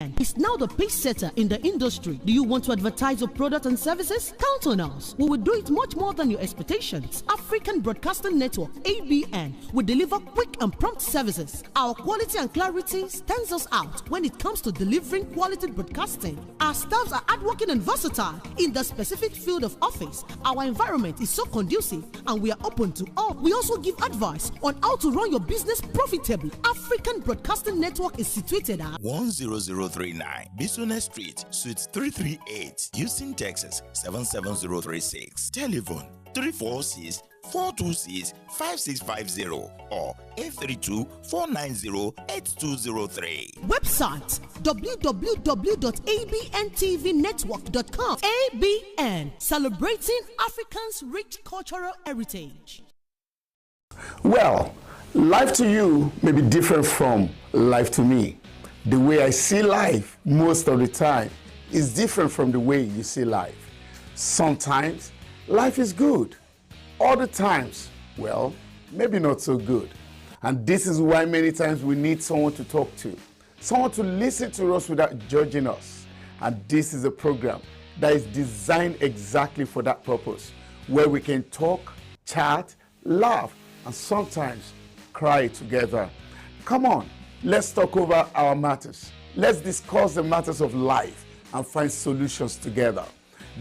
is now the pace setter in the industry. Do you want to advertise your product and services? Count on us. We will do it much more than your expectations. African Broadcasting Network, ABN, will deliver quick and prompt services. Our quality and clarity stands us out when it comes to delivering quality broadcasting. Our staffs are hardworking and versatile in the specific field of office. Our environment is so conducive and we are open to all. We also give advice on how to run your business profitably. African Broadcasting Network is situated at 10039 Business Street, Suite 338, Houston, Texas 77036. Telephone 346-426-5650 or 832-490-8203. Website www.abntvnetwork.com. ABN, celebrating Africans' rich cultural heritage. Well, life to you may be different from life to me. The way I see life most of the time is different from the way you see life. Sometimes life is good. Other times, well, maybe not so good. And this is why many times we need someone to talk to, someone to listen to us without judging us. And this is a program that is designed exactly for that purpose, where we can talk, chat, laugh, and sometimes cry together. Come on, let's talk over our matters. Let's discuss the matters of life and find solutions together.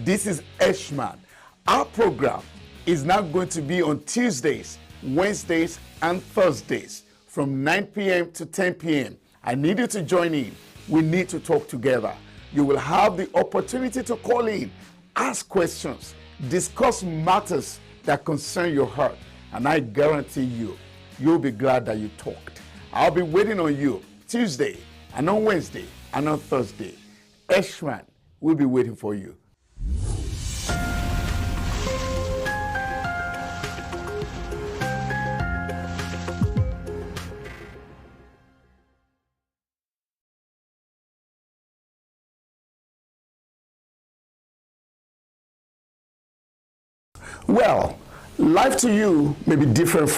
This is Eshman. Our program is now going to be on Tuesdays, Wednesdays, and Thursdays from 9 p.m. to 10 p.m. I need you to join in. We need to talk together. You will have the opportunity to call in, ask questions, discuss matters that concern your heart, and I guarantee you'll be glad that you talked. I'll be waiting on you Tuesday and on Wednesday and on Thursday. Eshman will be waiting for you. Well, life to you may be different.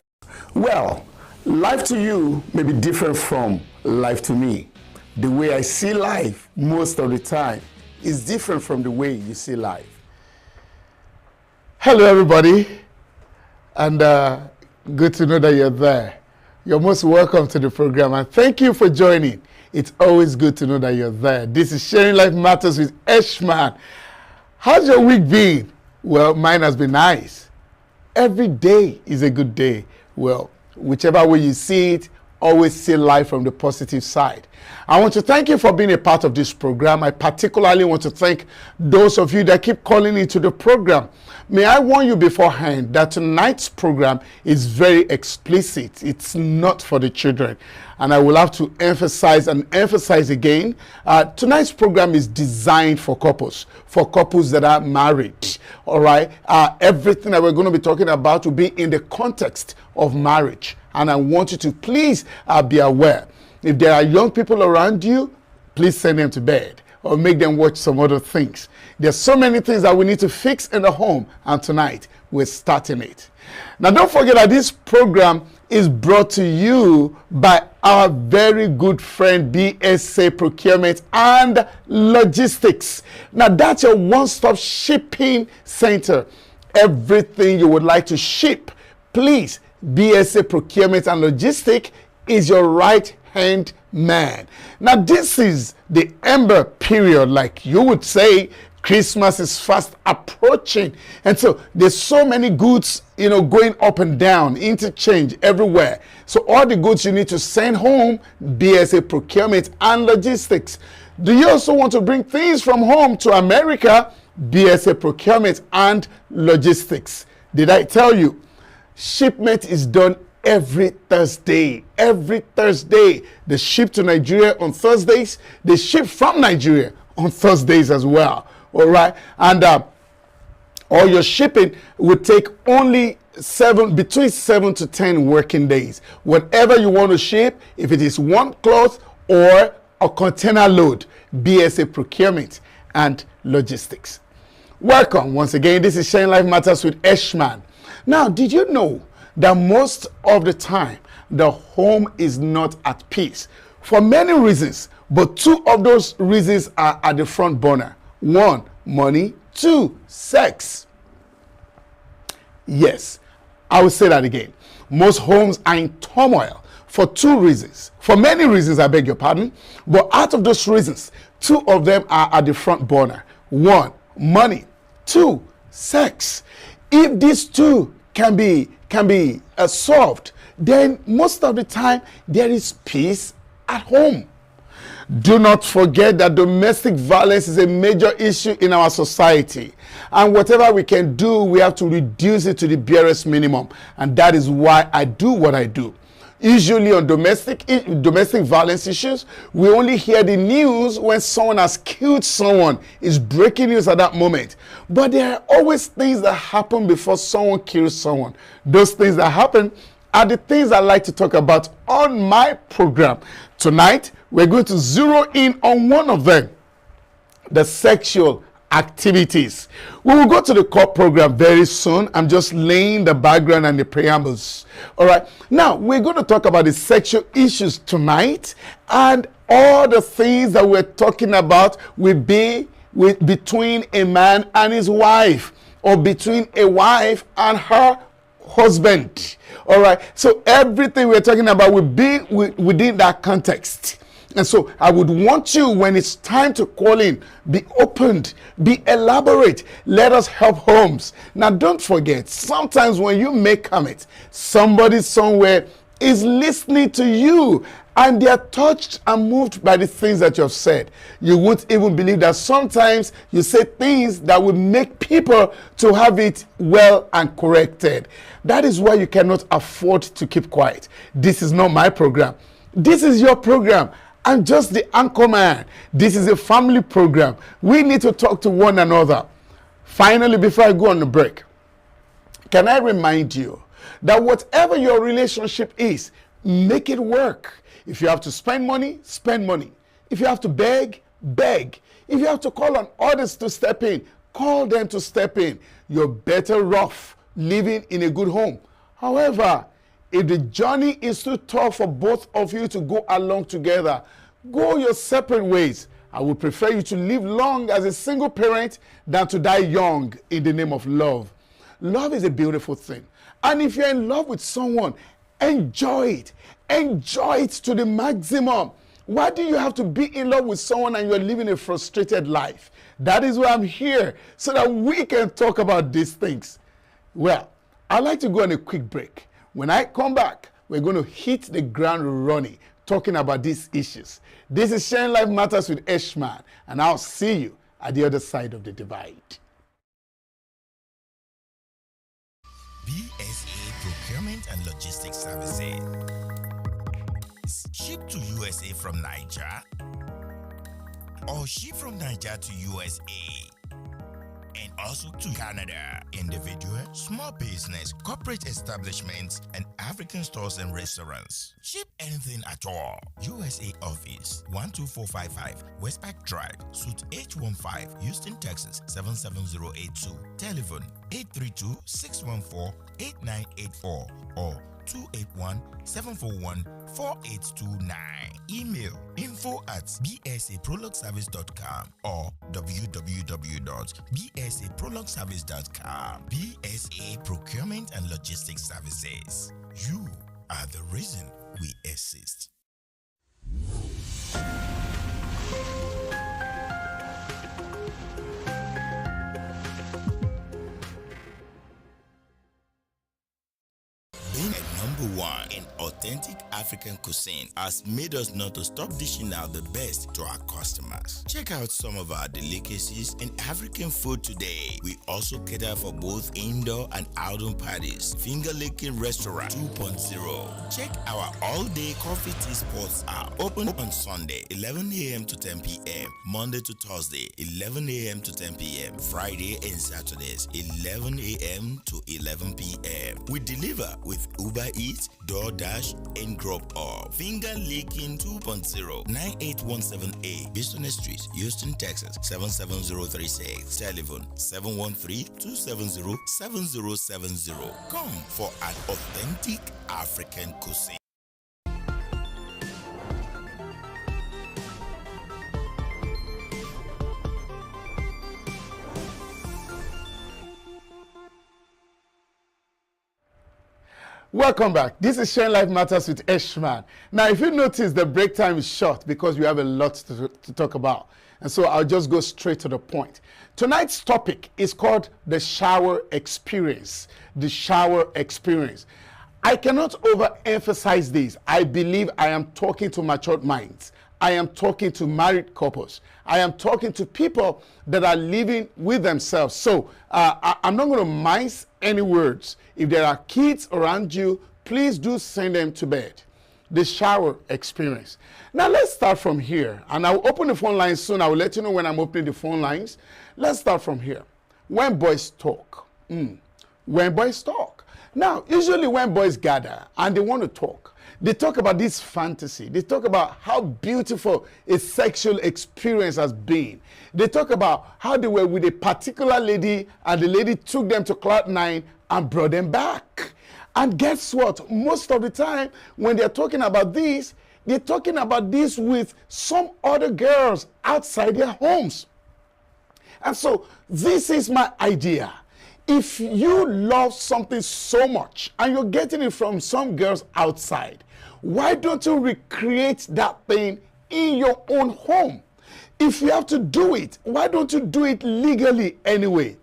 Life to you may be different from life to me. The way I see life most of the time is different from the way you see life. Hello, everybody, and good to know that you're there. You're most welcome to the program, and thank you for joining. It's always good to know that you're there. This is Sharing Life Matters with Eshman. How's your week been? Well, mine has been nice. Every day is a good day. Well, whichever way you see it, always see life from the positive side. I want to thank you for being a part of this program. I particularly want to thank those of you that keep calling into the program. May I warn you beforehand that tonight's program is very explicit. It's not for the children. And I will have to emphasize again, tonight's program is designed for couples that are married. All right. Everything that we're going to be talking about will be in the context of marriage. And I want you to please be aware. If there are young people around you, please send them to bed or make them watch some other things. There's so many things that we need to fix in the home, and tonight we're starting it. Now, don't forget that this program is brought to you by our very good friend BSA Procurement and Logistics. Now, that's your one-stop shipping center. Everything you would like to ship, please, BSA Procurement and Logistics is your right-hand man. Now, this is the ember period, like you would say. Christmas is fast approaching, and so there's so many goods, going up and down, interchange everywhere. So all the goods you need to send home, BSA Procurement and Logistics. Do you also want to bring things from home to America? BSA Procurement and Logistics. Did I tell you? Shipment is done every Thursday. Every Thursday. They ship to Nigeria on Thursdays. They ship from Nigeria on Thursdays as well. All right. And all your shipping would take only between 7 to 10 working days. Whatever you want to ship, if it is one cloth or a container load, BSA Procurement and Logistics. Welcome once again. This is Sharing Life Matters with Eshman. Now, did you know that most of the time the home is not at peace? For many reasons, But two of those reasons are at the front burner. One, money. Two, sex. Yes, I will say that again. Most homes are in turmoil for two reasons. For many reasons, I beg your pardon. But out of those reasons, two of them are at the front burner. One, money. Two, sex. If these two can be solved, then most of the time there is peace at home. Do not forget that domestic violence is a major issue in our society. And whatever we can do, we have to reduce it to the barest minimum. And that is why I do what I do. Usually on domestic violence issues, we only hear the news when someone has killed someone. It's breaking news at that moment. But there are always things that happen before someone kills someone. Those things that happen are the things I like to talk about on my program. Tonight, we're going to zero in on one of them, the sexual activities. We will go to the core program very soon. I'm just laying the background and the preambles. All right. Now, we're going to talk about the sexual issues tonight, and all the things that we're talking about will be between a man and his wife, or between a wife and her husband. All right. So everything we're talking about will be within that context. And so I would want you, when it's time to call in, be opened, be elaborate. Let us help homes. Now, don't forget, sometimes when you make comments, somebody somewhere is listening to you and they are touched and moved by the things that you have said. You won't even believe that sometimes you say things that will make people to have it well and corrected. That is why you cannot afford to keep quiet. This is not my program. This is your program. I'm just the anchor man. This is a family program. We need to talk to one another. Finally, before I go on the break, can I remind you that whatever your relationship is, make it work. If you have to spend money, spend money. If you have to beg, beg. If you have to call on others to step in, call them to step in. You're better off living in a good home. However, if the journey is too tough for both of you to go along together, go your separate ways. I would prefer you to live long as a single parent than to die young in the name of love. Love is a beautiful thing. And if you're in love with someone, enjoy it. Enjoy it to the maximum. Why do you have to be in love with someone and you're living a frustrated life? That is why I'm here, so that we can talk about these things. Well, I'd like to go on a quick break. When I come back, we're going to hit the ground running, talking about these issues. This is Sharing Life Matters with Eshman, and I'll see you at the other side of the divide. BSA Procurement and Logistics Services. Ship to USA from Niger, or ship from Niger to USA, and also to Canada. Individual, small business, corporate establishments, and African stores and restaurants. Ship anything at all. USA office 12455 Westpac Drive, Suite H15, Houston, Texas 77082. Telephone 832-614-8984 or 281-741-4829. Email info@bsaprologservice.com or www.bsaprologservice.com. BSA Procurement and Logistics Services. You are the reason we exist. Being a number one in authentic African cuisine has made us not to stop dishing out the best to our customers. Check out some of our delicacies in African food today. We also cater for both indoor and outdoor parties. Finger Licking Restaurant 2.0. Check our all-day coffee tea spots out. Open on Sunday, 11 a.m. to 10 p.m. Monday to Thursday, 11 a.m. to 10 p.m. Friday and Saturdays, 11 a.m. to 11 p.m. We deliver with Uber Eats, DoorDash, and Drop Off. Finger Licking 2.0, 9817A, Business Street, Houston, Texas 77036. Telephone 713-270-7070. Come for an authentic African cuisine. Welcome back. This is Sharing Life Matters with Eshman. Now, if you notice, the break time is short because we have a lot to talk about. And so I'll just go straight to the point. Tonight's topic is called the shower experience. The shower experience. I cannot overemphasize this. I believe I am talking to matured minds. I am talking to married couples. I am talking to people that are living with themselves. So I'm not going to mince any words. If there are kids around you, please do send them to bed. The shower experience. Now let's start from here. And I'll open the phone lines soon. I will let you know when I'm opening the phone lines. Let's start from here. When boys talk. When boys talk. Now, usually when boys gather and they want to talk, they talk about this fantasy. They talk about how beautiful a sexual experience has been. They talk about how they were with a particular lady and the lady took them to Cloud 9 and brought them back. And guess what? Most of the time when they're talking about this, they're talking about this with some other girls outside their homes. And so this is my idea. If you love something so much and you're getting it from some girls outside, why don't you recreate that thing in your own home? If you have to do it, why don't you do it legally anyway?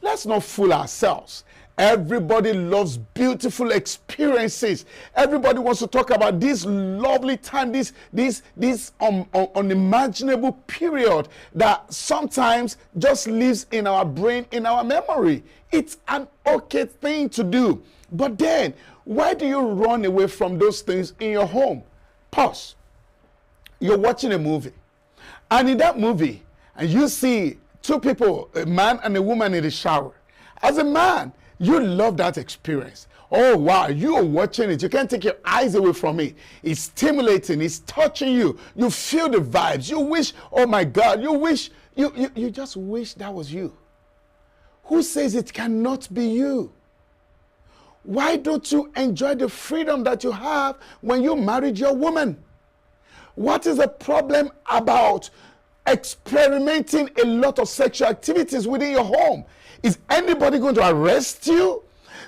Let's not fool ourselves. Everybody loves beautiful experiences. Everybody wants to talk about this lovely time, this unimaginable period that sometimes just lives in our brain, in our memory. It's an okay thing to do. But then, why do you run away from those things in your home? Pause. You're watching a movie. And in that movie, and you see two people, a man and a woman in the shower. As a man, you love that experience. Oh, wow, you are watching it. You can't take your eyes away from it. It's stimulating. It's touching you. You feel the vibes. You wish, oh my God, you just wish that was you. Who says it cannot be you? Why don't you enjoy the freedom that you have when you married your woman? What is the problem about experimenting a lot of sexual activities within your home? Is anybody going to arrest you?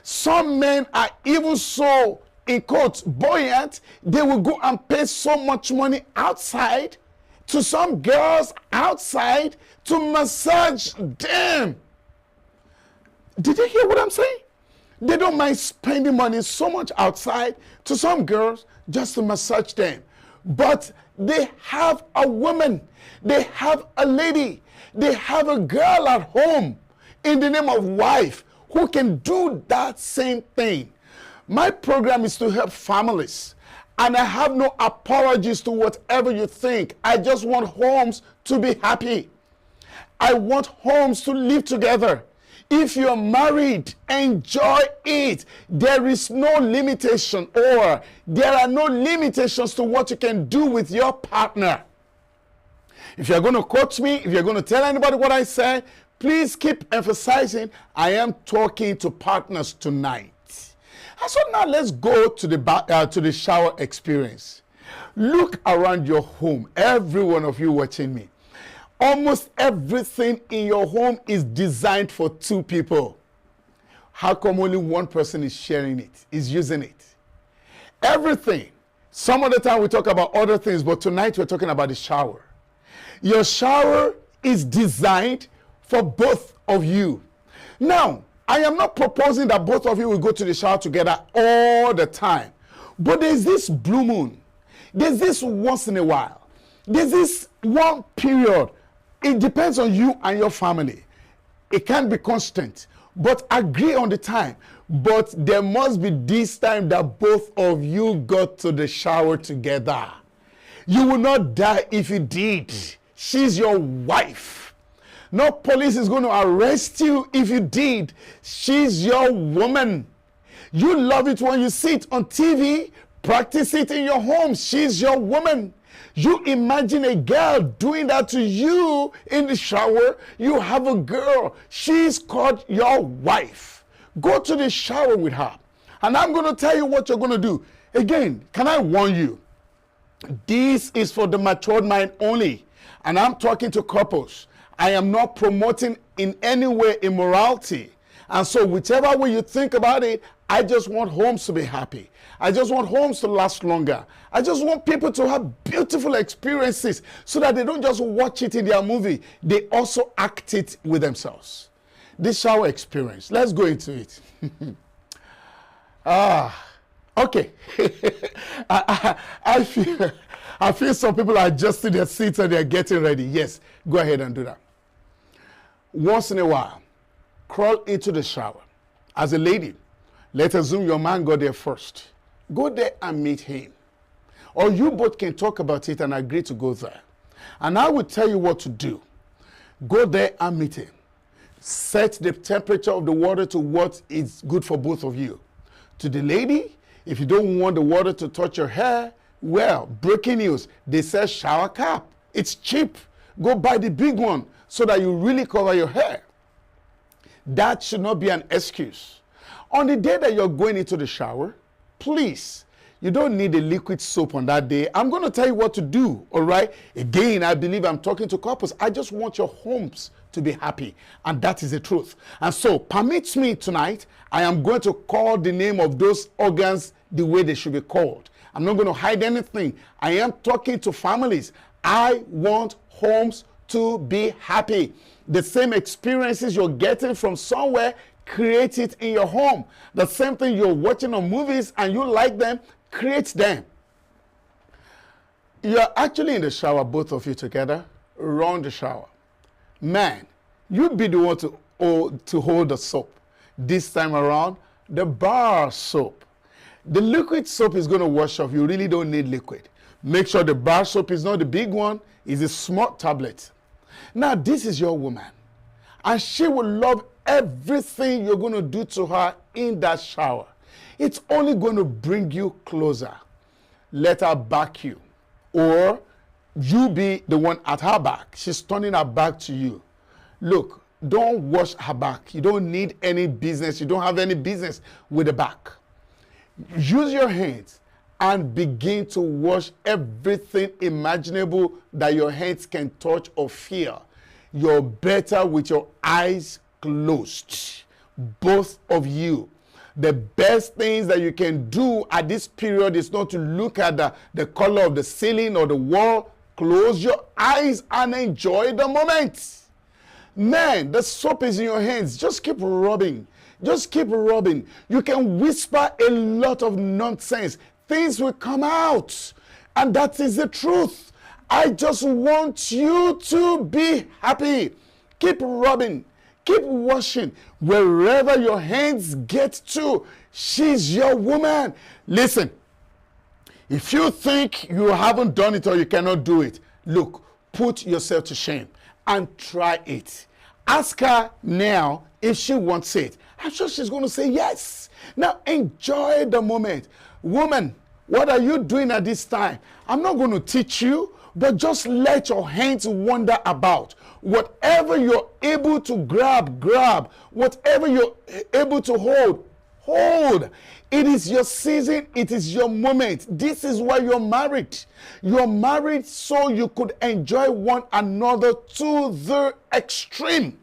Some men are even so, in quotes, buoyant, they will go and pay so much money outside to some girls outside to massage them. Did you hear what I'm saying? They don't mind spending money so much outside to some girls just to massage them. But they have a woman, they have a lady, they have a girl at home in the name of wife who can do that same thing. My program is to help families, and I have no apologies to whatever you think. I just want homes to be happy. I want homes to live together. If you're married, enjoy it. There is no limitation, or there are no limitations to what you can do with your partner. If you're going to quote me, if you're going to tell anybody what I said, please keep emphasizing I am talking to partners tonight. And so now let's go to the shower experience. Look around your home, every one of you watching me. Almost everything in your home is designed for two people. How come only one person is sharing it, is using it? Everything. Some of the time we talk about other things, but tonight we're talking about the shower. Your shower is designed for both of you. Now, I am not proposing that both of you will go to the shower together all the time. But there's this blue moon. There's this once in a while. There's this one period. It depends on you and your family. It can't be constant, but agree on the time. But there must be this time that both of you got to the shower together. You will not die if you did. She's your wife. No police is going to arrest you if you did. She's your woman. You love it when you see it on TV. Practice it in your home. She's your woman. You imagine a girl doing that to you in the shower. You have a girl. She's called your wife. Go to the shower with her. And I'm going to tell you what you're going to do. Again, can I warn you? This is for the matured mind only. And I'm talking to couples. I am not promoting in any way immorality. And so whichever way you think about it, I just want homes to be happy. I just want homes to last longer. I just want people to have beautiful experiences so that they don't just watch it in their movie. They also act it with themselves. This shower experience. Let's go into it. Okay. I feel some people are adjusting their seats and they're getting ready. Yes, go ahead and do that. Once in a while, crawl into the shower. As a lady, let's assume your man got there first. Go there and meet him. Or you both can talk about it and agree to go there. And I will tell you what to do. Go there and meet him. Set the temperature of the water to what is good for both of you. To the lady, if you don't want the water to touch your hair, well, breaking news, they sell shower cap. It's cheap. Go buy the big one so that you really cover your hair. That should not be an excuse. On the day that you're going into the shower, please, you don't need a liquid soap on that day. I'm going to tell you what to do, all right? Again, I believe I'm talking to couples. I just want your homes to be happy, and that is the truth. And so, permit me tonight, I am going to call the name of those organs the way they should be called. I'm not going to hide anything. I am talking to families. I want homes to be happy. The same experiences you're getting from somewhere, create it in your home. The same thing you're watching on movies and you like them, create them. You're actually in the shower, both of you together, run the shower. Man, you be the one to hold the soap. This time around, the bar soap. The liquid soap is going to wash off. You really don't need liquid. Make sure the bar soap is not the big one, it's a small tablet. Now, this is your woman, and she will love everything you're going to do to her in that shower. It's only going to bring you closer. Let her back you, or you be the one at her back. She's turning her back to you. Look, don't wash her back. You don't need any business. You don't have any business with the back. Use your hands and begin to wash everything imaginable that your hands can touch or feel. You're better with your eyes closed. Both of you. The best things that you can do at this period is not to look at the color of the ceiling or the wall. Close your eyes and enjoy the moment. Man, the soap is in your hands. Just keep rubbing. Just keep rubbing. You can whisper a lot of nonsense. Things will come out. And that is the truth. I just want you to be happy. Keep rubbing. Keep washing. Wherever your hands get to, she's your woman. Listen, if you think you haven't done it or you cannot do it, look, put yourself to shame and try it. Ask her now if she wants it. I'm sure she's going to say yes. Now enjoy the moment. Woman, what are you doing at this time? I'm not going to teach you, but just let your hands wander about. Whatever you're able to grab, grab. Whatever you're able to hold, hold. It is your season. It is your moment. This is why you're married. You're married so you could enjoy one another to the extreme.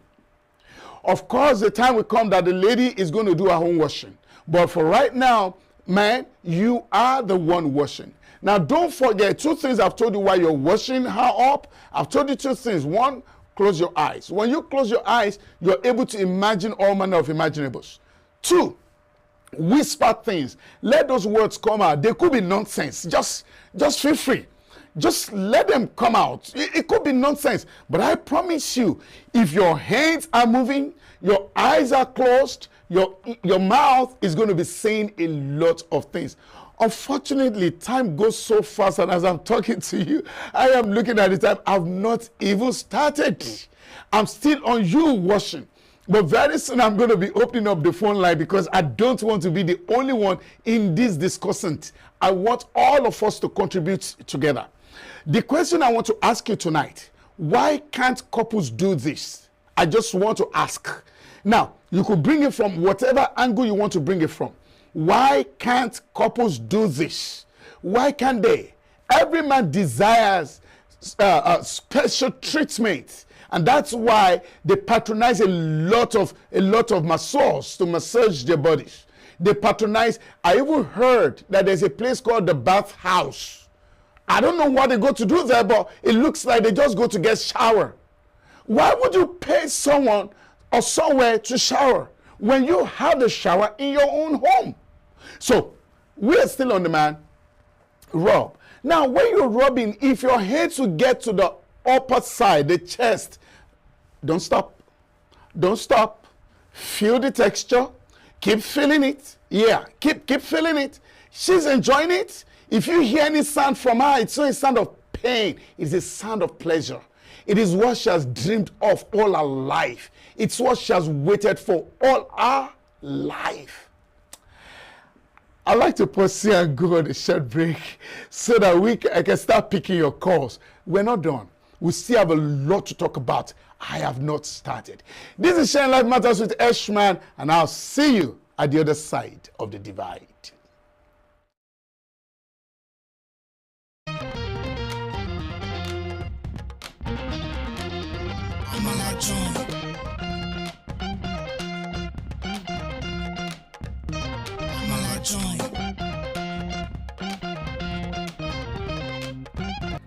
Of course, the time will come that the lady is going to do her own washing. But for right now, man, you are the one washing. Now, don't forget, two things I've told you while you're washing her up. I've told you two things. One, close your eyes. When you close your eyes, you're able to imagine all manner of imaginables. Two, whisper things. Let those words come out. They could be nonsense. Just feel free. Just let them come out. It could be nonsense. But I promise you, if your hands are moving, your eyes are closed, your mouth is going to be saying a lot of things. Unfortunately, time goes so fast, and as I'm talking to you, I am looking at the time. I've not even started. I'm still on you washing. But very soon I'm going to be opening up the phone line because I don't want to be the only one in this discussion. I want all of us to contribute together. The question I want to ask you tonight, why can't couples do this? I just want to ask. Now, you could bring it from whatever angle you want to bring it from. Why can't couples do this? Why can't they? Every man desires special treatment. And that's why they patronize a lot of masseurs to massage their bodies. They patronize. I even heard that there's a place called the Bath House. I don't know what they go to do there, but it looks like they just go to get shower. Why would you pay someone or somewhere to shower when you have the shower in your own home? So we are still on the man. Rub. Now, when you're rubbing, if your head to get to the upper side, the chest, don't stop. Don't stop. Feel the texture. Keep feeling it. Yeah, keep feeling it. She's enjoying it. If you hear any sound from her, it's not a sound of pain. It's a sound of pleasure. It is what she has dreamed of all her life. It's what she has waited for all her life. I like to pause here and go on a short break so that I can start picking your calls. We're not done. We still have a lot to talk about. I have not started. This is Sharing Life Matters with Eshman, and I'll see you at the other side of the divide.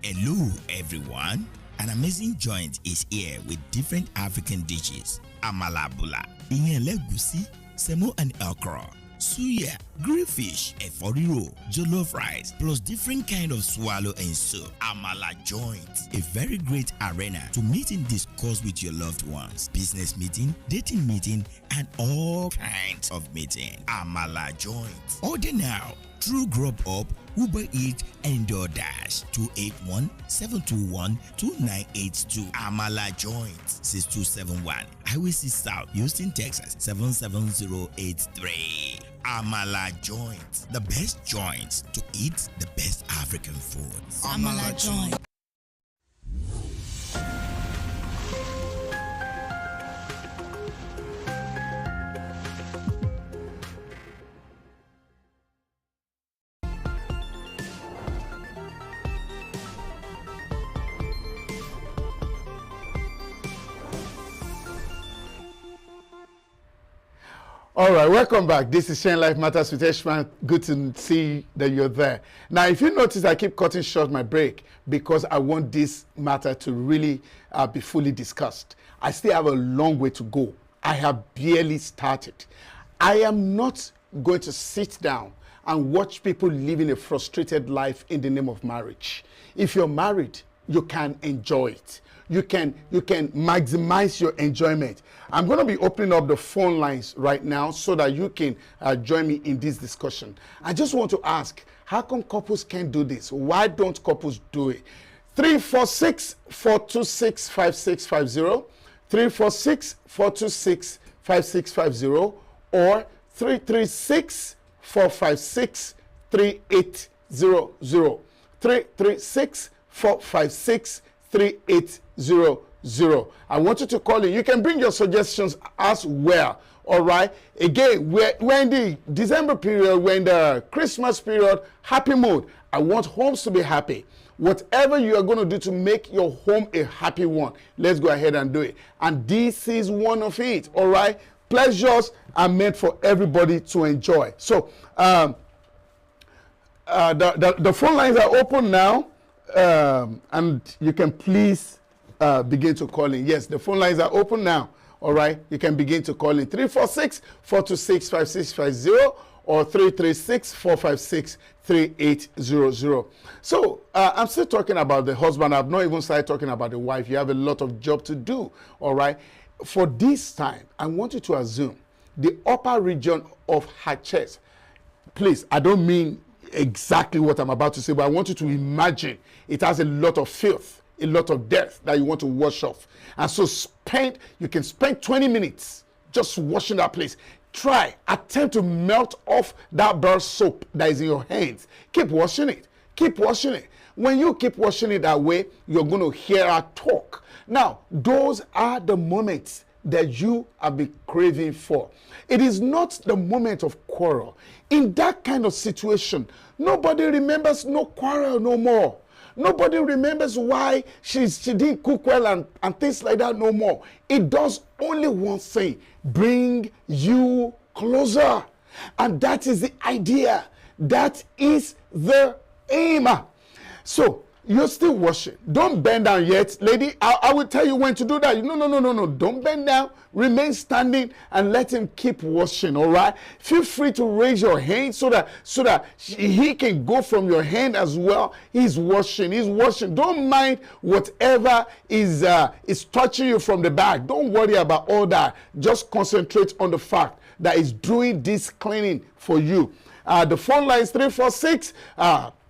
Hello everyone, an amazing joint is here with different African dishes. Amala bula, iyan legusi, semo and okra, suya, grilled fish, efforiro, jollof rice, plus different kind of swallow and soup. Amala joint, a very great arena to meet and discuss with your loved ones, business meeting, dating meeting, and all kinds of meeting. Amala joint. Order now through Grubhub, Uber Eats, and DoorDash. 281-721-2982. Amala joint. 6271 Highway 6 South, Houston, Texas 77083. Amala joint. The best joints to eat the best African food. Amala joint. All right, welcome back. This is Sharing Life Matters with Eshman. Good to see that you're there. Now, if you notice, I keep cutting short my break because I want this matter to really be fully discussed. I still have a long way to go. I have barely started. I am not going to sit down and watch people living a frustrated life in the name of marriage. If you're married, you can enjoy it. You can maximize your enjoyment. I'm going to be opening up the phone lines right now so that you can join me in this discussion. I just want to ask, how come couples can't do this? Why don't couples do it? 346-426-5650, 346-426-5650, or 336-456-3800, 336-456-3800. I want you to call in. You can bring your suggestions as well. All right. Again, we're in the December period, we're in the Christmas period, happy mood. I want homes to be happy. Whatever you are going to do to make your home a happy one, let's go ahead and do it. And this is one of it. All right. Pleasures are meant for everybody to enjoy. So the phone lines are open now. And you can please begin to call in. Yes, the phone lines are open now. All right, you can begin to call in 346-426-5650 or 336-456-3800. So I'm still talking about the husband. I've not even started talking about the wife. You have a lot of job to do. All right, for this time, I want you to assume the upper region of her chest. Please, I don't mean exactly what I'm about to say, but I want you to imagine it has a lot of filth, a lot of dirt that you want to wash off. And so you can spend 20 minutes just washing that place. Attempt to melt off that bar soap that is in your hands. Keep washing it. Keep washing it. When you keep washing it that way, you're going to hear her talk. Now, those are the moments that you have been craving for. It is not the moment of quarrel. In that kind of situation, nobody remembers no quarrel no more. Nobody remembers why she didn't cook well and things like that no more. It does only one thing: bring you closer. And that is the idea. That is the aim. So, you're still washing. Don't bend down yet. Lady, I will tell you when to do that. No. Don't bend down. Remain standing and let him keep washing, all right? Feel free to raise your hand so that he can go from your hand as well. He's washing. Don't mind whatever is touching you from the back. Don't worry about all that. Just concentrate on the fact that he's doing this cleaning for you. The phone line is 346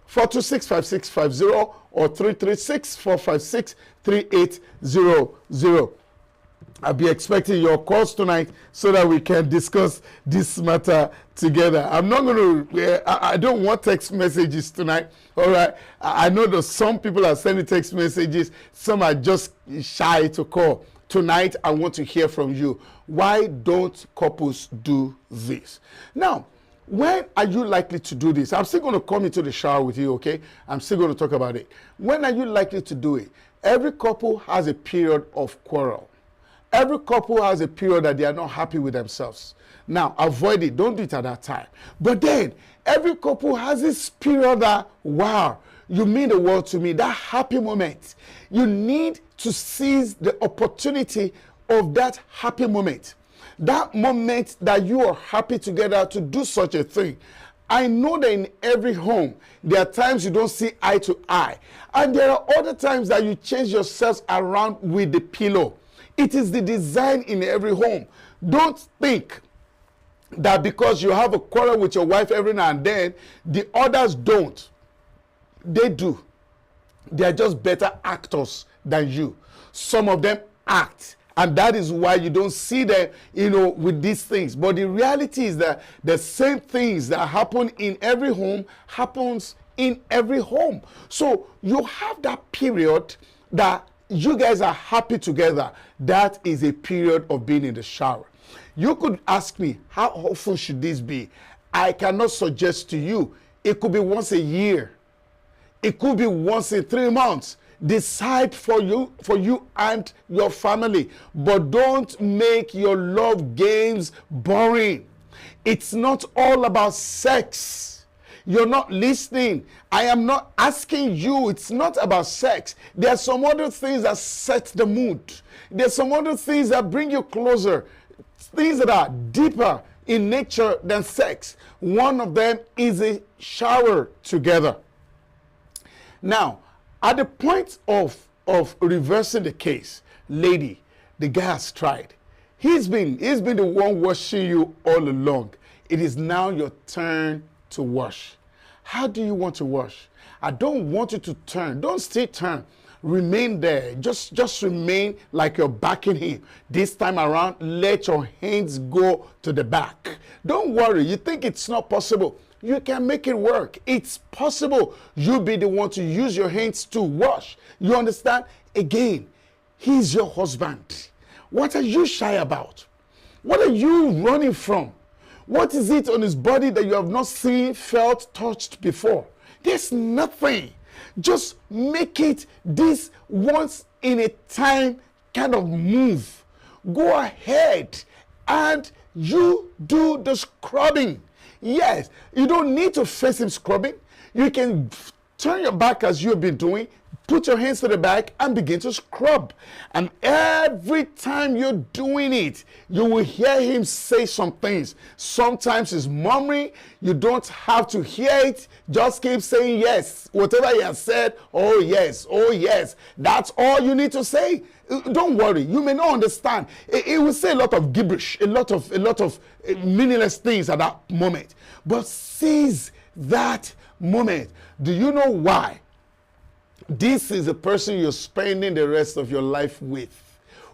426-5650 or 336-456-3800. I'll be expecting your calls tonight so that we can discuss this matter together. I'm not going to, I don't want text messages tonight. All right. I know that some people are sending text messages. Some are just shy to call. Tonight, I want to hear from you. Why don't couples do this? Now, when are you likely to do this? I'm still going to come into the shower with you, okay? I'm still going to talk about it. When are you likely to do it? Every couple has a period of quarrel. Every couple has a period that they are not happy with themselves. Now, avoid it. Don't do it at that time. But then, every couple has this period that, wow, you mean the world to me. That happy moment. You need to seize the opportunity of that happy moment. That moment that you are happy together to do such a thing. I know that in every home, there are times you don't see eye to eye. And there are other times that you change yourselves around with the pillow. It is the design in every home. Don't think that because you have a quarrel with your wife every now and then, the others don't. They do. They are just better actors than you. Some of them act. And that is why you don't see them, with these things. But the reality is that the same things that happen in every home happens in every home. So you have that period that you guys are happy together. That is a period of being in the shower. You could ask me, how often should this be? I cannot suggest to you. It could be once a year. It could be once in 3 months. Decide for you and your family, but don't make your love games boring. It's not all about sex. You're not listening. I am not asking you. It's not about sex. There are some other things that set the mood. There are some other things that bring you closer, things that are deeper in nature than sex. One of them is a shower together. Now, at the point of reversing the case, lady, the guy has tried. He's been the one washing you all along. It is now your turn to wash. How do you want to wash? I don't want you to turn. Don't stay turn. Remain there. Just remain like you're backing him. This time around, let your hands go to the back. Don't worry. You think it's not possible. You can make it work. It's possible. You be the one to use your hands to wash. You understand? Again, he's your husband. What are you shy about? What are you running from? What is it on his body that you have not seen, felt, touched before? There's nothing. Just make it this once in a time kind of move. Go ahead and you do the scrubbing. Yes, you don't need to face him scrubbing. You can turn your back as you've been doing, put your hands to the back and begin to scrub. And every time you're doing it, you will hear him say some things. Sometimes he's murmuring. You don't have to hear it. Just keep saying yes. Whatever he has said, oh yes, oh yes. That's all you need to say. Don't worry. You may not understand. It will say a lot of gibberish, a lot of meaningless things at that moment. But seize that moment. Do you know why? This is the person you're spending the rest of your life with.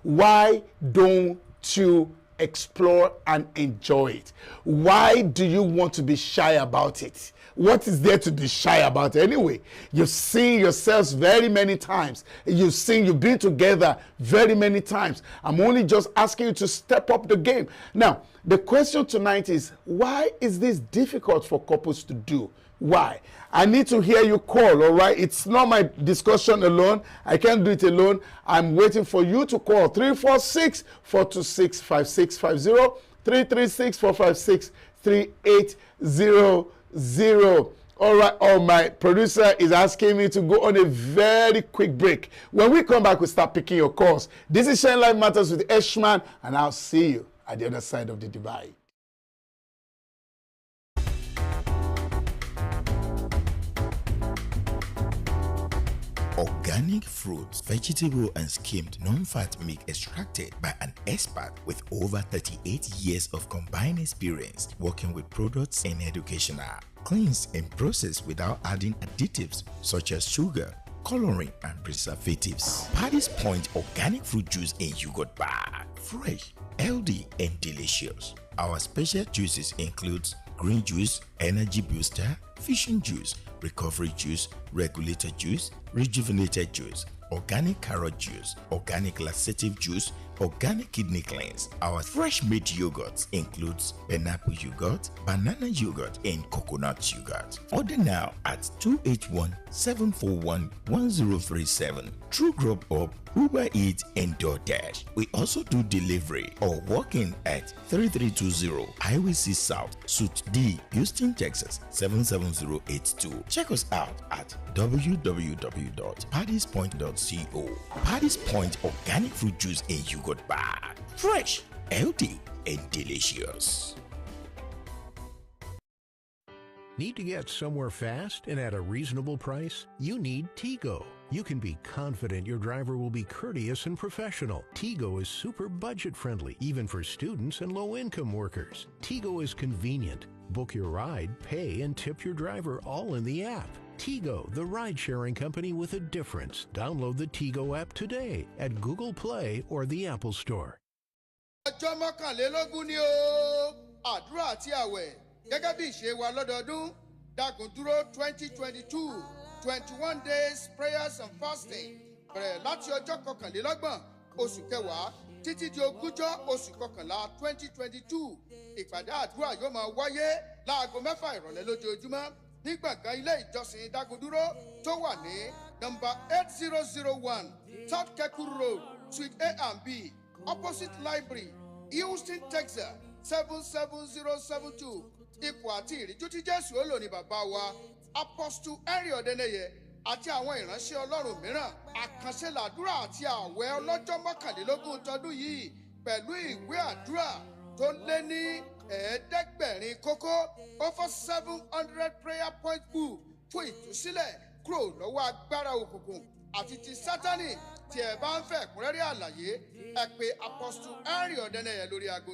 Why don't you explore and enjoy it? Why do you want to be shy about it? What is there to be shy about anyway? You've seen yourselves very many times. You've been together very many times. I'm only just asking you to step up the game. Now, the question tonight is, why is this difficult for couples to do? Why? I need to hear you call, all right? It's not my discussion alone. I can't do it alone. I'm waiting for you to call 346-426-5650, 336-456-3800. 3800. All right, my producer is asking me to go on a very quick break. When we come back, we'll start picking your calls. This is Shine Life Matters with Eshman, and I'll see you at the other side of the divide. Organic fruits, vegetable and skimmed non-fat milk extracted by an expert with over 38 years of combined experience working with products and educational. Cleansed and processed without adding additives such as sugar, coloring and preservatives. Paddy's Point organic fruit juice and yogurt bar. Fresh, healthy and delicious. Our special juices includes green juice, energy booster, fusion juice, recovery juice, regulator juice, rejuvenated juice, organic carrot juice, organic laxative juice, organic kidney cleanse. Our fresh made yogurt includes pineapple yogurt, banana yogurt and coconut yogurt. Order now at 281-741-1037. True Grub Up, Uber Eats and DoorDash. We also do delivery or walk-in at 3320 Highway C South, Suite D, Houston, Texas 77082. Check us out at www.paddyspoint.co. Paddy's Point organic fruit juice and yogurt bar. Fresh, healthy and delicious. Need to get somewhere fast and at a reasonable price? You need Tigo. You can be confident your driver will be courteous and professional. Tigo is super budget friendly, even for students and low-income workers. Tigo is convenient. Book your ride, pay, and tip your driver all in the app. Tigo, the ride-sharing company with a difference. Download the Tigo app today at Google Play or the Apple Store. ọjọ́ mọ́kànlélógún ni ó àdúrà àti àwẹ̀ gẹ́gẹ́ bí ìṣe wa lọ́dọọdún Dagunduro 2022 21 days prayers and fasting bẹ̀rẹ̀ láti ọjọ́ kọkànlélọ́gbọ̀n oṣù kẹwàá títí di ogúnjọ́ oṣù kọkànlá 2022 ìpàdé àdúrà yóò máa wáyé láago 6 ìrọ̀lẹ́ lójoojúmọ́ ní gbọ̀ngàn ilé ìjọsìn Dagunduro tó wà ní nọ́mbà 8001 South Keku Road Suite A and B opposite library Houston, Texas 77072. Ipò àti ìríjú tí Jésù ó lò ní bàbá wa Apostle Henry Odeneye àti àwọn ìránṣẹ́ Ọlọ́run mìíràn. Àkànṣe làdúrà àti àwẹ̀ ọlọ́jọ́ mọ́kànlélógún tọdún yìí pẹ̀lú ìwé àdúrà tó lé ní ẹ̀ẹ́dẹ́gbẹ̀rin kókó over 700 prayer point book fún ìtúsílẹ̀ kúrò lọ́wọ́ agbára òkùnkùn àti ti Sátánì. Tí ẹ bá ń fẹ́ ẹ̀kúnrẹ́rẹ́ àlàyé ẹ pè Apostle Henry Odeneye lórí aago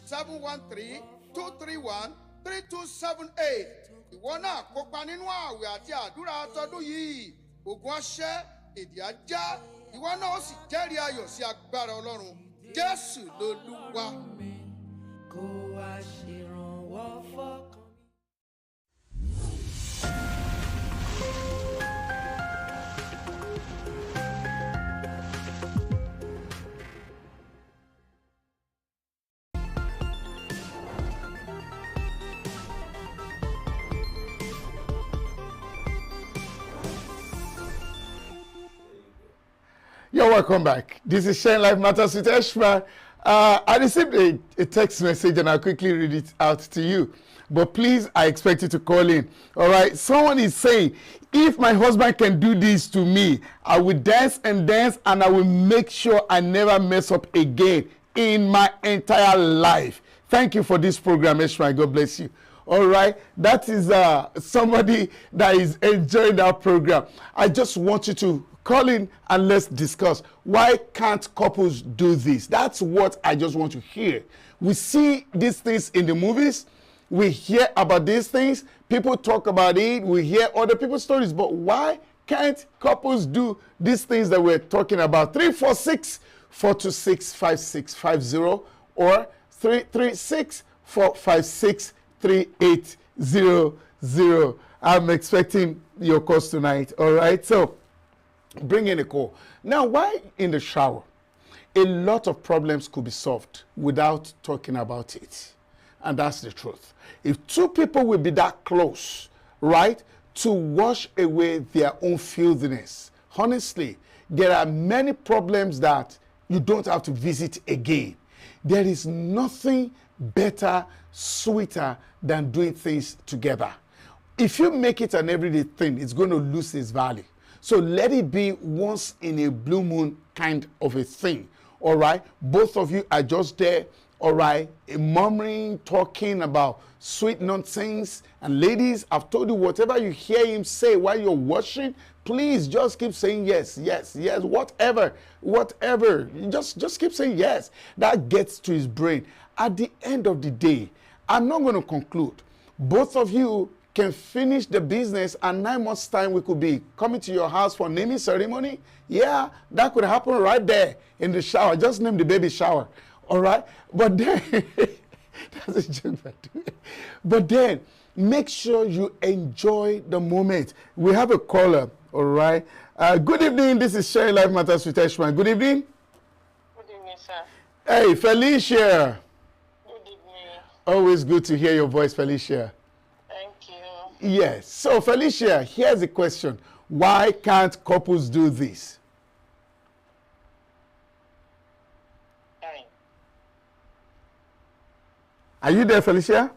713-231-3278. Ìwọ náà kópa nínú ààwẹ̀ àti àdúrà tọdún yìí. Ògùn ọṣẹ́ èdè ajá ìwọ náà ó sì jẹ́rìí ayọ̀ sí agbára Ọlọ́run. Jésù lolúwa. Kó wá ṣèrànwọ́ fọ́kàn. You're welcome back. This is Shine Life Matters with Eshman. I received a text message and I'll quickly read it out to you. But please, I expect you to call in. All right. Someone is saying, if my husband can do this to me, I will dance and I will make sure I never mess up again in my entire life. Thank you for this program, Eshman. God bless you. All right, that is somebody that is enjoying that program. I just want you to call in and let's discuss. Why can't couples do this? That's what I just want to hear. We see these things in the movies. We hear about these things. People talk about it. We hear other people's stories. But why can't couples do these things that we're talking about? 346-426-5650 or 336-456-3800. I'm expecting your calls tonight. All right, so bring in a call. Now, why in the shower? A lot of problems could be solved without talking about it. And that's the truth. If two people will be that close, right, to wash away their own filthiness, honestly, there are many problems that you don't have to visit again. There is nothing better, sweeter than doing things together. If you make it an everyday thing, it's going to lose its value. So let it be once in a blue moon kind of a thing. All right? Both of you are just there, all right, murmuring, talking about sweet nonsense. And ladies, I've told you, whatever you hear him say while you're washing, please just keep saying yes, yes, yes, whatever. Just keep saying yes. That gets to his brain. At the end of the day, I'm not going to conclude. Both of you can finish the business, and 9 months' time we could be coming to your house for naming ceremony. Yeah, that could happen right there in the shower. Just name the baby shower. All right? But then, that's a joke, but then, make sure you enjoy the moment. We have a caller, all right? Good evening. This is Sharing Life Matters with Eshman. Good evening. Good evening, sir. Hey, Felicia. Good evening. Always good to hear your voice, Felicia. Thank you. Yes. So, Felicia, here's the question. Why can't couples do this? Fine. Are you there, Felicia?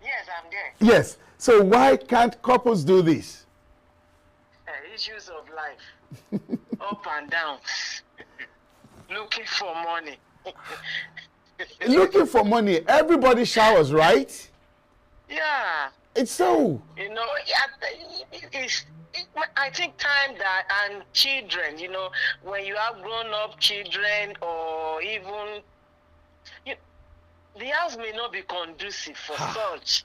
Yes, I'm there. Yes. So why can't couples do this? Issues of life. Up and down. Looking for money. Looking for money. Everybody showers, right? Yeah. It's so. You know, I think time that, and children, you know, when you have grown up children, or even, the house may not be conducive for such.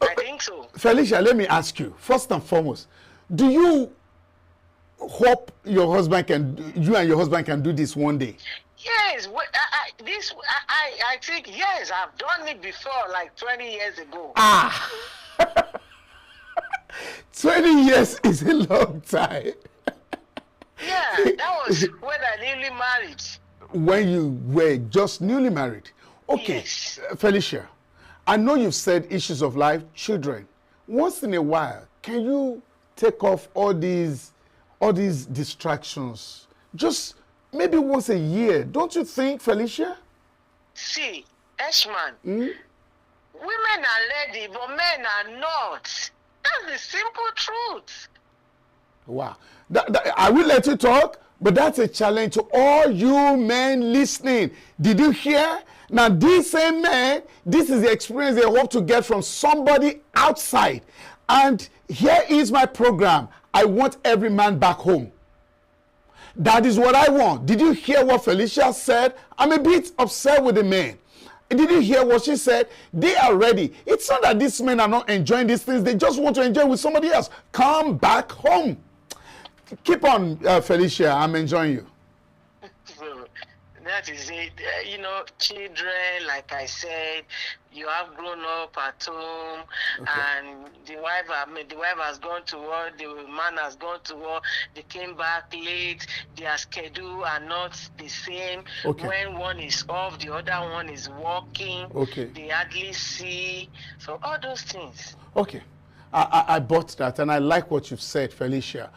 I think so. Felicia, let me ask you, first and foremost, do you hope you and your husband can do this one day? Yes, I think, yes, I've done it before, like 20 years ago. 20 years is a long time. Yeah, that was when I newly married. When you were just newly married. Okay, Yes. Felicia, I know you've said issues of life, children. Once in a while, can you take off all these distractions? Just maybe once a year. Don't you think, Felicia? See, Eshman, women are ready, but men are not. That's the simple truth. Wow. I will let you talk, but that's a challenge to all you men listening. Did you hear? Now, these same men, this is the experience they hope to get from somebody outside. And here is my program. I want every man back home. That is what I want. Did you hear what Felicia said? I'm a bit upset with the men. Did you hear what she said? They are ready. It's not that these men are not enjoying these things. They just want to enjoy with somebody else. Come back home. Keep on, Felicia. I'm enjoying you. So that is it. You know, children, like I said, you have grown up at home, and the wife has gone to work, the man has gone to work, they came back late, their schedule are not the same. When one is off, the other one is working. They hardly see. So all those things. Okay. I bought that, and I like what you've said, Felicia.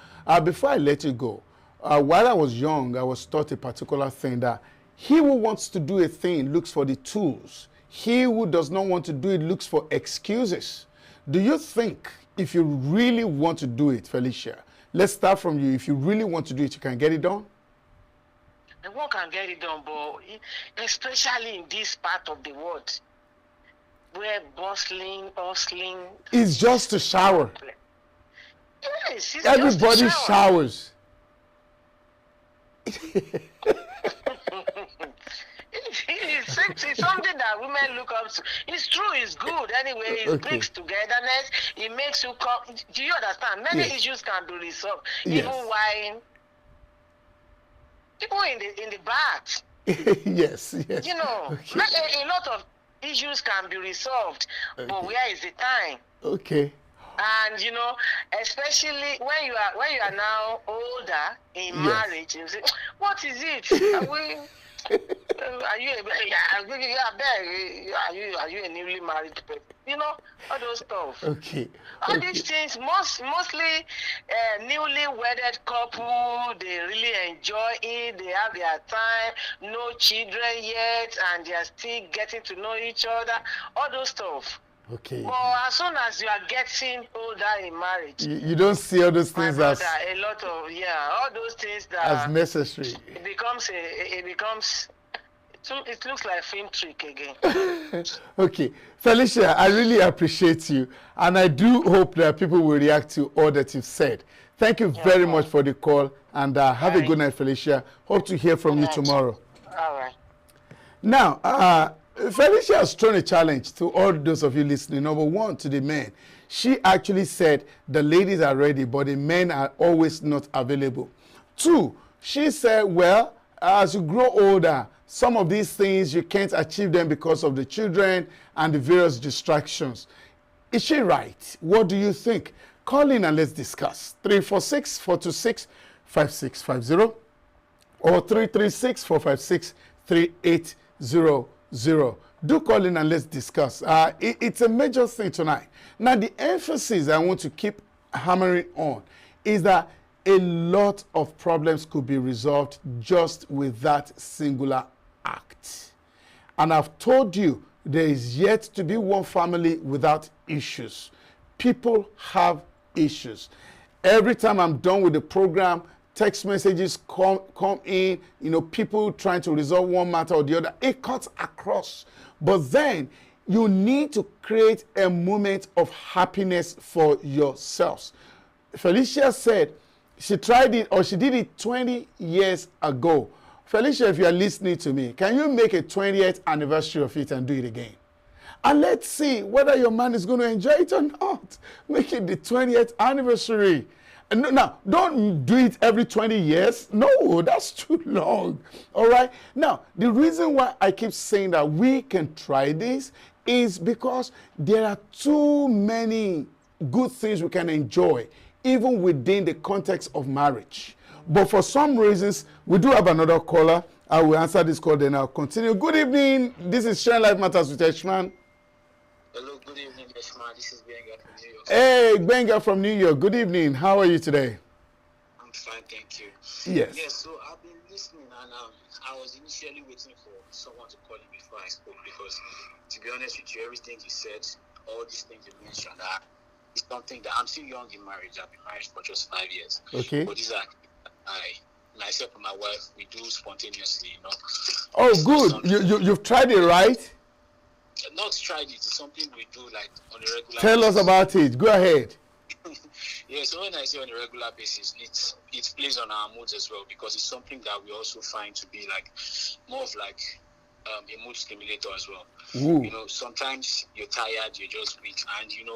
Before I let you go, while I was young, I was taught a particular thing, that he who wants to do a thing looks for the tools. He who does not want to do it looks for excuses. Do you think if you really want to do it, Felicia, let's start from you. If you really want to do it, you can get it done? And one can get it done, but especially in this part of the world, where bustling, hustling. It's just to shower. Yes, it's everybody just to shower. Showers. It's something that women look up to. It's true, it's good. Anyway, it brings togetherness. It makes you come. Do you understand? Many issues can be resolved. Even while people in the bath. Yes. You know, a lot of issues can be resolved. But where is the time? Okay. And you know, especially when you are now older in marriage, you say, what is it? are you a newly married person? You know, all those stuff. Okay. All these things, mostly newly wedded couple, they really enjoy it. They have their time, no children yet, and they are still getting to know each other. All those stuff. Okay. But as soon as you are getting older in marriage, You don't see all those my things brother, a lot of all those things that as necessary. it looks like film trick again. Okay. Felicia, I really appreciate you. And I do hope that people will react to all that you've said. Thank you very much for the call. And have a good night, Felicia. Hope to hear from you tomorrow. All right. Now, Felicia has thrown a challenge to all those of you listening. Number one, to the men. She actually said the ladies are ready, but the men are always not available. Two, she said, well, as you grow older, some of these things you can't achieve them because of the children and the various distractions. Is she right? What do you think? Call in and let's discuss. 346-426-5650 or 336-456-3800. Do call in and let's discuss. It's a major thing tonight. Now, the emphasis I want to keep hammering on is that a lot of problems could be resolved just with that singular act. And I've told you, there is yet to be one family without issues. People have issues. Every time I'm done with the program, text messages come in, people trying to resolve one matter or the other. It cuts across. But then you need to create a moment of happiness for yourselves. Felicia said she tried it or she did it 20 years ago. Felicia, if you are listening to me, can you make a 20th anniversary of it and do it again? And let's see whether your man is going to enjoy it or not. Make it the 20th anniversary. Now, don't do it every 20 years. No, that's too long. All right? Now, the reason why I keep saying that we can try this is because there are too many good things we can enjoy, even within the context of marriage. But for some reasons, we do have another caller. I will answer this call, then I'll continue. Good evening. This is Sharing Life Matters with Eshman. Hello, good evening, Eshman. This is Benga from New York. Hey, Benga from New York. Good evening. How are you today? I'm fine, thank you. Yes. Yes, so I've been listening, and I was initially waiting for someone to call you before I spoke because, to be honest with you, everything you said, all these things you mentioned, is something that I'm still young in marriage. I've been married for just 5 years. Okay. But these are myself and my wife, we do spontaneously, Oh, good. You've tried it, right? Not tried it. It's something we do like on a regular Tell basis. us about it. Go ahead. Yeah, so when I say on a regular basis, it plays on our moods as well because it's something that we also find to be like more of like a mood stimulator as well. Ooh. Sometimes you're tired, you're just weak, and you're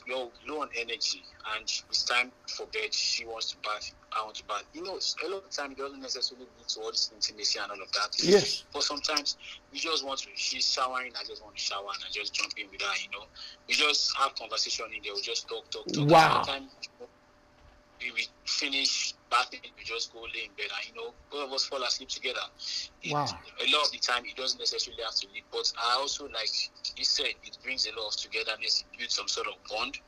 low on energy, and it's time for bed. She wants to bath, I want to bath. A lot of the time it doesn't necessarily lead to all this intimacy and all of that. Yes. But sometimes we just want to. She's showering, I just want to shower, and I just jump in with her. We just have conversation in there. We just talk. Wow. Sometimes we finish bathing, we just go lay in bed, and both of us fall asleep together. Wow. A lot of the time, it doesn't necessarily have to lead, but I also, like you said, it brings a lot of togetherness, it builds some sort of bond,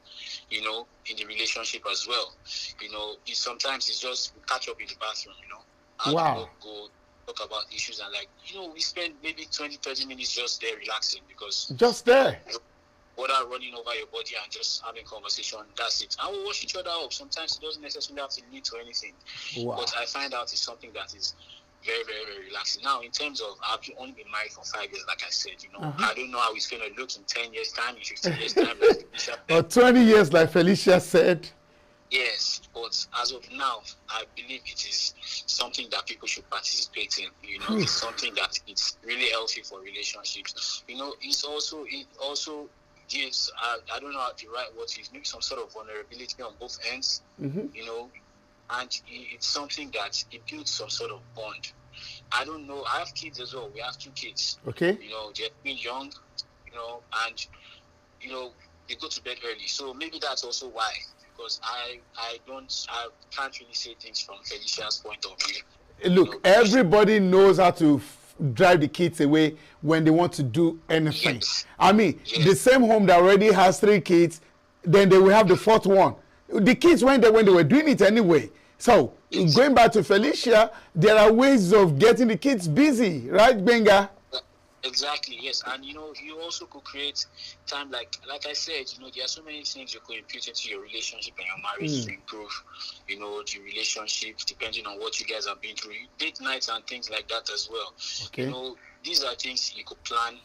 in the relationship as well. Sometimes it's just we catch up in the bathroom, Wow. Go talk about issues, and we spend maybe 20-30 minutes just there relaxing because Just there. Water running over your body and just having conversation, that's it. And we'll wash each other up. Sometimes it doesn't necessarily have to lead to anything. Wow. But I find out it's something that is very, very, very relaxing. Now, in terms of, I've only been married for 5 years, like I said, I don't know how it's going to look in 10 years' time, in 15 years' time. Or 20 years, like Felicia said. Yes, but as of now, I believe it is something that people should participate in. It's something that it's really healthy for relationships. It also gives, I don't know how the right word is, maybe some sort of vulnerability on both ends, and it's something that it builds some sort of bond. I don't know, I have kids as well. We have 2 kids. Okay. They're being young, and they go to bed early. So maybe that's also why, because I can't really say things from Felicia's point of view. Look, everybody knows how to drive the kids away when they want to do anything. Yes. I mean, Yes. the same home that already has 3 kids, then they will have the 4th one. The kids went there when they were doing it anyway. So, going back to Felicia, there are ways of getting the kids busy, right, Benga? Exactly, yes. And you also could create time, like I said, there are so many things you could impute into your relationship and your marriage to improve, the relationship, depending on what you guys have been through. Date nights and things like that as well. Okay. These are things you could plan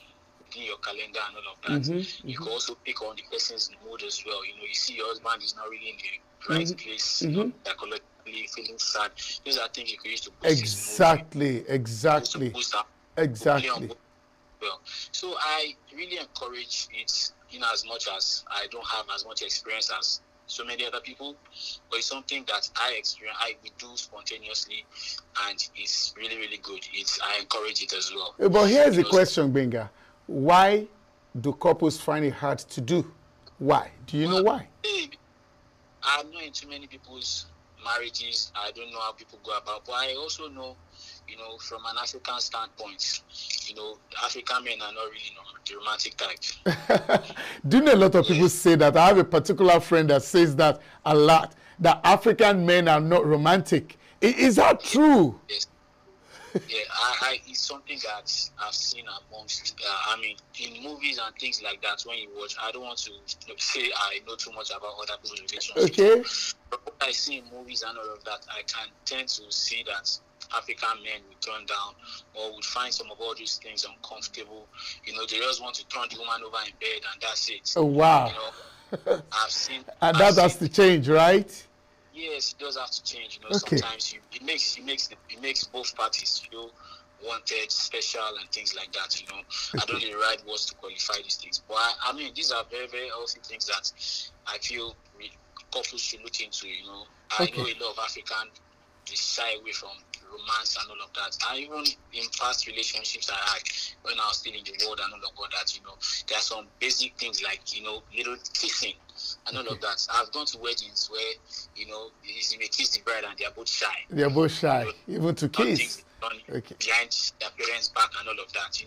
in your calendar and all of that. You could also pick on the person's mood as well. You see your husband is not really in the right place, psychologically feeling sad. These are things you could use to boost his mood. Exactly. Well, so I really encourage it in as much as I don't have as much experience as so many other people, but it's something that I do spontaneously, and it's really, really good. I encourage it as well. But here's the question, Benga. Why do couples find it hard to do? Why? Do you know why? I'm not into many people's marriages. I don't know how people go about, but I also know, from an African standpoint, African men are not really the romantic type. Do you know a lot of people say that? I have a particular friend that says that a lot, that African men are not romantic. Is that true? Yes. Yeah, it's something that I've seen amongst, in movies and things like that. When you watch, I don't want to say I know too much about other people's relationships. Okay. But what I see in movies and all of that, I can tend to see that African men would turn down or would find some of all these things uncomfortable. They just want to turn the woman over in bed and that's it. Oh, wow. I've seen. And that has to change, right? Yes, it does have to change. Sometimes it makes both parties feel wanted, special, and things like that. I don't need the right words to qualify these things, but these are very, very healthy things that I feel couples should look into. I know a lot of African shy away from romance and all of that. And even in past relationships I had when I was still in the world and all of that, there are some basic things like, little kissing and all of that. I've gone to weddings where, you may kiss the bride and they are both shy. They are both shy, even to kiss. Behind their parents' back and all of that,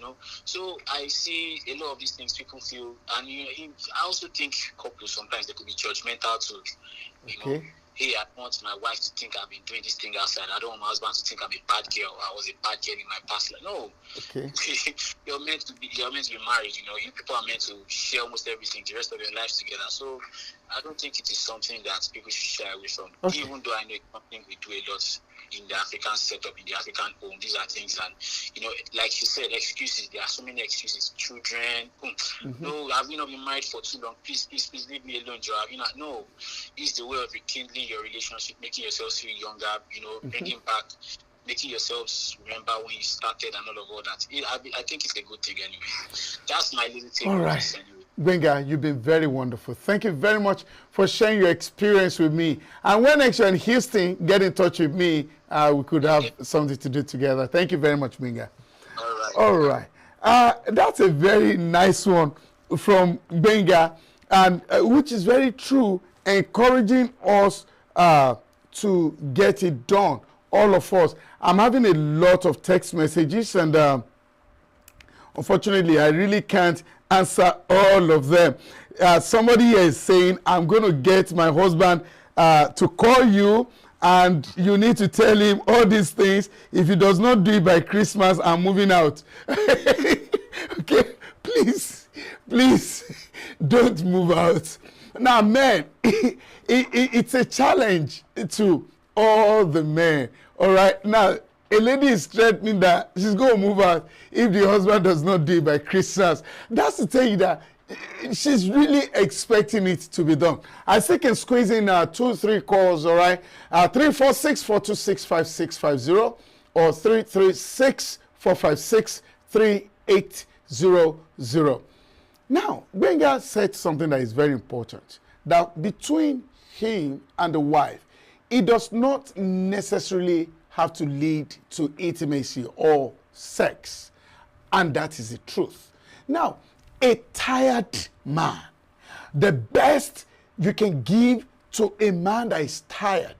So I see a lot of these things people feel, and I also think couples sometimes they could be judgmental too. Hey, I want my wife to think I've been doing this thing outside. I don't want my husband to think I'm a bad girl. I was a bad girl in my past life. No. Okay. You're meant to be married, You people are meant to share almost everything, the rest of your lives together. So I don't think it is something that people should shy away from. Okay. Even though I know it's something we do a lot in the African setup, in the African home. These are things, and like you said, excuses. There are so many excuses. Children. No, have you not been married for too long? Please leave me alone, Joe. Have you not? No. It's the way of rekindling your relationship, making yourselves feel younger. Bringing back, making yourselves remember when you started and all of that. I think it's a good thing anyway. That's my little thing. All right. Anyway. Benga, you've been very wonderful. Thank you very much for sharing your experience with me. And when next you're in Houston, get in touch with me. We could have something to do together. Thank you very much, Benga. All right. That's a very nice one from Benga, and which is very true, encouraging us to get it done, all of us. I'm having a lot of text messages, and unfortunately, I really can't answer all of them. Somebody here is saying, I'm going to get my husband to call you, and you need to tell him all these things. If he does not do it by Christmas, I'm moving out. Okay, please, don't move out. Now, men, it's a challenge to all the men. All right, now, a lady is threatening that she's going to move out if the husband does not do it by Christmas. That's to tell you that she's really expecting it to be done. I still can squeeze in 2-3 calls, all right? 346-426-5650 or 336-456-3800. Now, Benga said something that is very important, that between him and the wife, it does not necessarily have to lead to intimacy or sex. And that is the truth. Now, a tired man, the best you can give to a man that is tired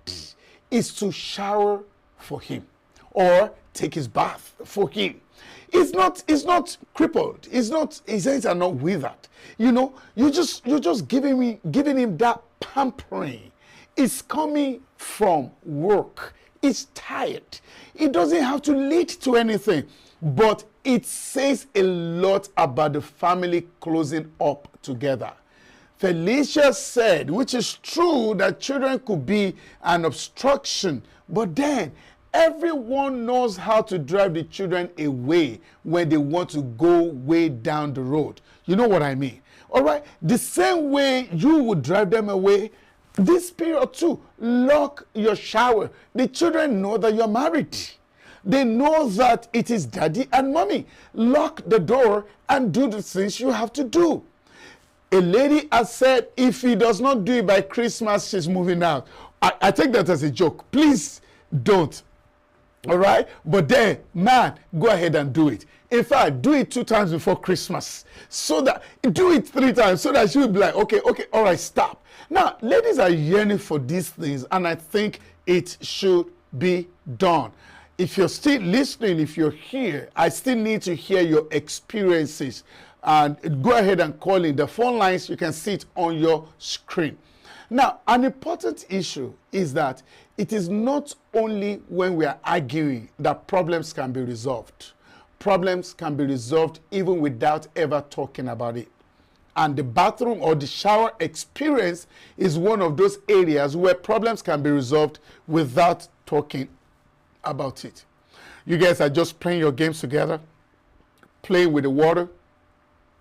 is to shower for him or take his bath for him. It's not crippled. His hands are not withered. You know, you're just giving him that pampering. It's coming from work. It's tired. It doesn't have to lead to anything, but it says a lot about the family closing up together. Felicia said, which is true, that children could be an obstruction, but then everyone knows how to drive the children away when they want to go way down the road. You know what I mean? All right? The same way you would drive them away, this period too, lock your shower. The children know that you're married. They know that it is daddy and mommy. Lock the door and do the things you have to do. A lady has said if he does not do it by Christmas, she's moving out. I take that as a joke. Please don't. All right? But then, man, go ahead and do it. In fact, do it 2 times before Christmas. Do it 3 times so that she'll be like, okay, all right, stop. Now, ladies are yearning for these things, and I think it should be done. If you're still listening, if you're here, I still need to hear your experiences. And go ahead and call in. The phone lines, you can see it on your screen. Now, an important issue is that it is not only when we are arguing that problems can be resolved. Problems can be resolved even without ever talking about it. And the bathroom or the shower experience is one of those areas where problems can be resolved without talking about it. You guys are just playing your games together, playing with the water.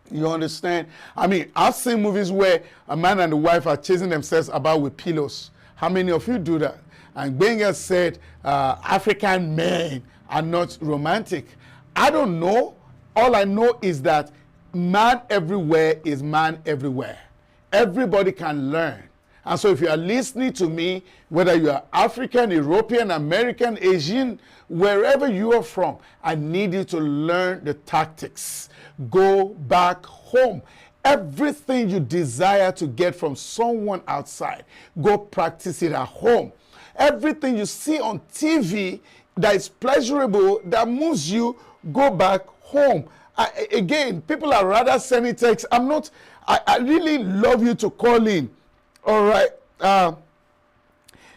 You understand? I mean, I've seen movies where a man and a wife are chasing themselves about with pillows. How many of you do that? And Benga said, African men are not romantic. I don't know. All I know is that man everywhere is man everywhere. Everybody can learn. And so if you are listening to me, whether you are African, European, American, Asian, wherever you are from, I need you to learn the tactics. Go back home. Everything you desire to get from someone outside, go practice it at home. Everything you see on TV that is pleasurable, that moves you, go back home. Again, people are rather sending texts. I really love you to call in. All right.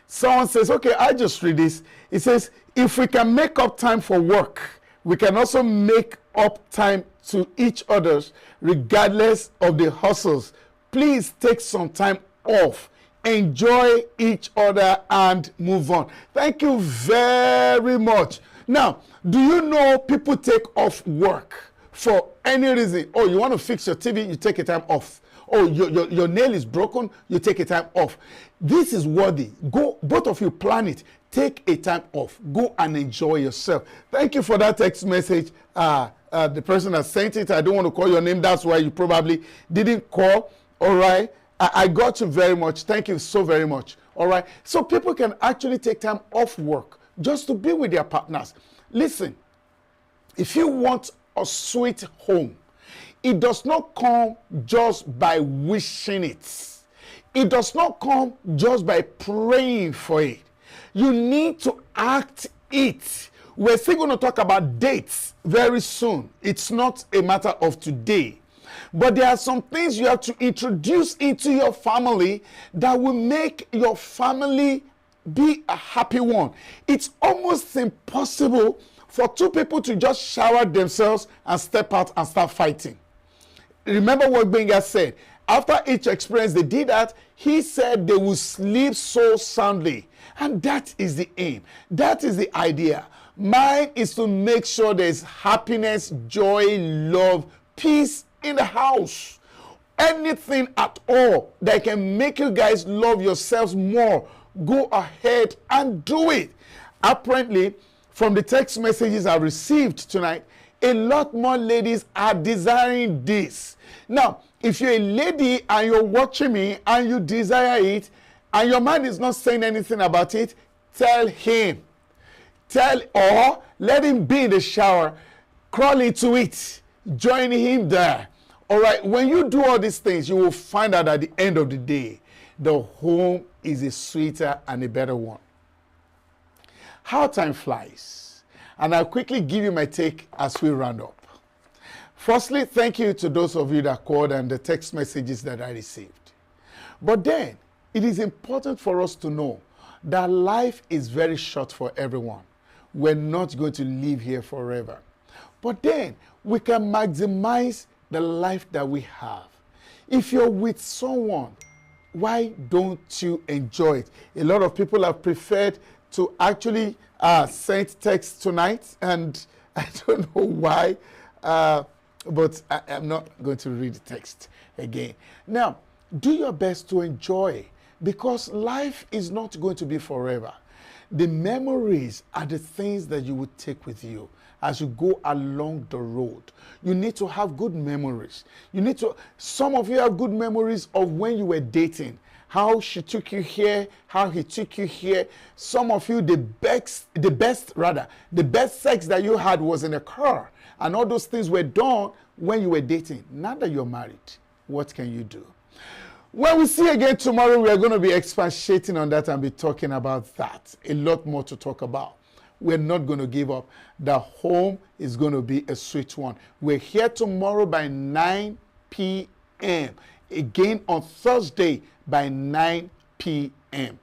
Someone says, okay, I just read this. It says, if we can make up time for work, we can also make up time to each other's regardless of the hustles. Please take some time off. Enjoy each other and move on. Thank you very much. Now, do you know people take off work for any reason? Oh, you want to fix your TV, you take a time off. Oh, your nail is broken, you take a time off. This is worthy. Go, both of you plan it. Take a time off. Go and enjoy yourself. Thank you for that text message. The person that sent it, I don't want to call your name. That's why you probably didn't call. All right. I got you very much. Thank you so very much. All right. So people can actually take time off work just to be with their partners. Listen, if you want a sweet home, it does not come just by wishing it. It does not come just by praying for it. You need to act it. We're still going to talk about dates very soon. It's not a matter of today. But there are some things you have to introduce into your family that will make your family be a happy one. It's almost impossible for 2 people to just shower themselves and step out and start fighting. Remember what Benga said. After each experience they did that, he said they will sleep so soundly. And that is the aim. That is the idea. Mine is to make sure there's happiness, joy, love, peace in the house. Anything at all that can make you guys love yourselves more, go ahead and do it. Apparently, from the text messages I received tonight, a lot more ladies are desiring this. Now, if you're a lady and you're watching me and you desire it and your man is not saying anything about it, tell him. Or let him be in the shower, crawl into it, join him there. All right, when you do all these things, you will find out at the end of the day, the home is a sweeter and a better one. How time flies. and I'll quickly give you my take as we round up. Firstly, thank you to those of you that called and the text messages that I received. But then, it is important for us to know that life is very short for everyone. We're not going to live here forever. But then, we can maximize the life that we have. If you're with someone, why don't you enjoy it? A lot of people have preferred to actually send text tonight, and I don't know why, but I'm not going to read the text again. Now, do your best to enjoy, because life is not going to be forever. The memories are the things that you would take with you as you go along the road. You need to have good memories. Some of you have good memories of when you were dating, how she took you here, how he took you here. Some of you, the best sex that you had was in a car. And all those things were done when you were dating. Now that you're married, what can you do? When we see again tomorrow, we are going to be expatiating on that and be talking about that. A lot more to talk about. We're not going to give up. The home is going to be a sweet one. We're here tomorrow by 9 p.m. Again on Thursday by 9 p.m.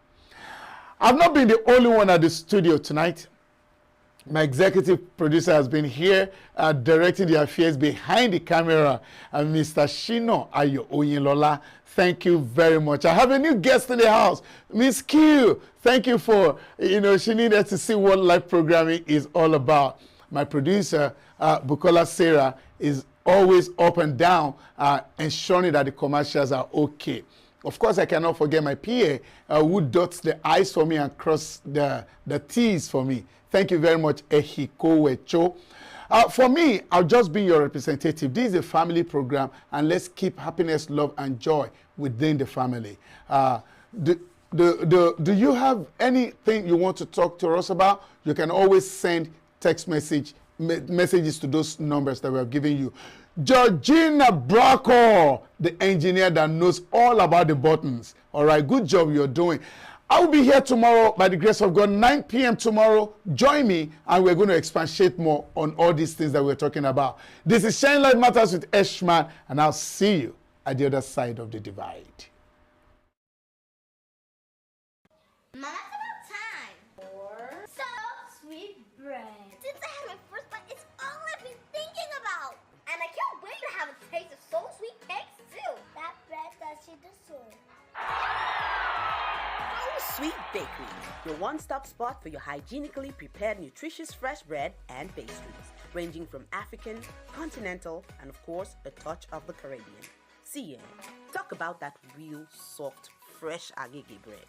I've not been the only one at the studio tonight. My executive producer has been here directing the affairs behind the camera, Mr. SHINA Ayo OYINLOLA. Thank you very much. I have a new guest in the house, Miss Q. Thank you for, she needed to see what live programming is all about. My producer, Bukola Sarah, is always up and down, ensuring that the commercials are okay. Of course, I cannot forget my PA, who dots the I's for me and cross the T's for me. Thank you very much, Ehiko Wecho. For me, I'll just be your representative. This is a family program, and let's keep happiness, love, and joy within the family. Do you have anything you want to talk to us about? You can always send text messages to those numbers that we have given you. Georgina Bracco, the engineer that knows all about the buttons. All right, good job you're doing. I will be here tomorrow by the grace of God, 9 p.m. tomorrow. Join me, and we're going to expatiate more on all these things that we're talking about. This is Shining Light Matters with Eshman, and I'll see you at the other side of the divide. Mama, it's about time for so sweet bread. Since I had my first bite, it's all I've been thinking about. And I can't wait to have a taste of so sweet cakes too. That bread that she deserves. Sweet Bakery, your one-stop spot for your hygienically prepared, nutritious fresh bread and pastries, ranging from African, continental, and of course, a touch of the Caribbean. See, talk about that real, soft, fresh agege bread,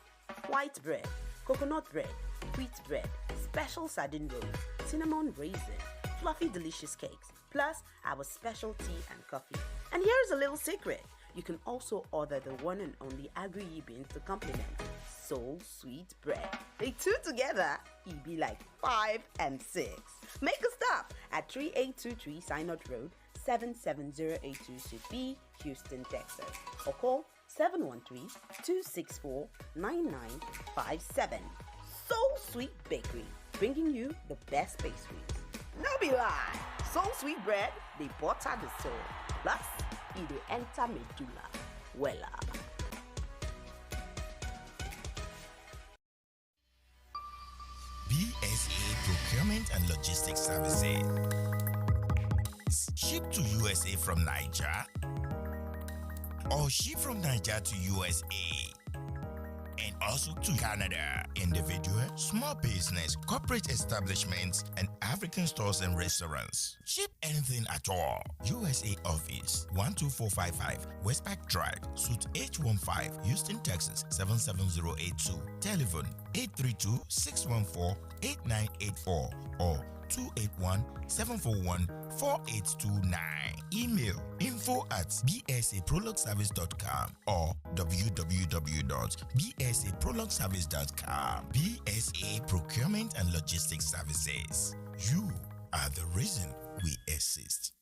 white bread, coconut bread, wheat bread, special sardine rolls, cinnamon raisin, fluffy, delicious cakes, plus our special tea and coffee. And here's a little secret. You can also order the one and only agri beans to complement so sweet bread. They two together, it be like 5 and 6. Make a stop at 3823 Synod Road, 77082 Suite B, Houston, Texas. Or call 713-264-9957. So Sweet Bakery, bringing you the best pastries. No be lie, so sweet bread, they butter the soul. Plus, it dey enter medulla. Wella. BSA Procurement and Logistics Services. Ship to USA from Niger, or ship from Niger to USA, and also to Canada. Individual, small business, corporate establishments, and African stores and restaurants. Ship anything at all. USA office 12455 Westpac Drive, Suite H15, Houston, Texas 77082. Telephone 832-614-8984 or 281-741-4829. Email info@bsaprologservice.com or www.bsaprologservice.com. BSA Procurement and Logistics Services. You are the reason we exist.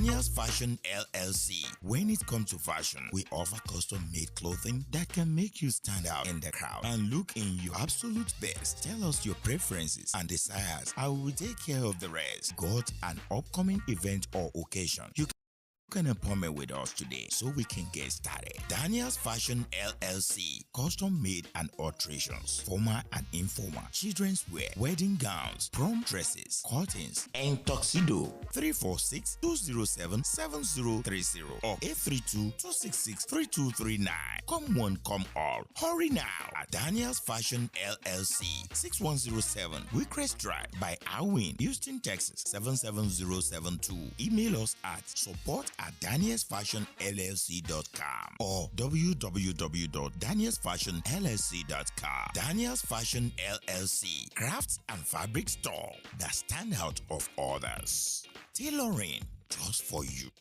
Daniel's Fashion LLC. When it comes to fashion, we offer custom-made clothing that can make you stand out in the crowd and look in your absolute best. Tell us your preferences and desires. I will take care of the rest. Got an upcoming event or occasion? You can appointment with us today so we can get started. Daniel's Fashion LLC, custom made and alterations, formal and informal, children's wear, wedding gowns, prom dresses, curtains, and tuxedo. 346-207-7030 or 832-266-3239. Come one, come all. Hurry now at Daniel's Fashion LLC, 6107 Wickrest Drive by Awin, Houston, Texas 77072. Email us at support@danielsfashionllc.com or www.danielsfashionllc.com. Daniels Fashion LLC, crafts and fabric store that stand out of others. Tailoring just for you.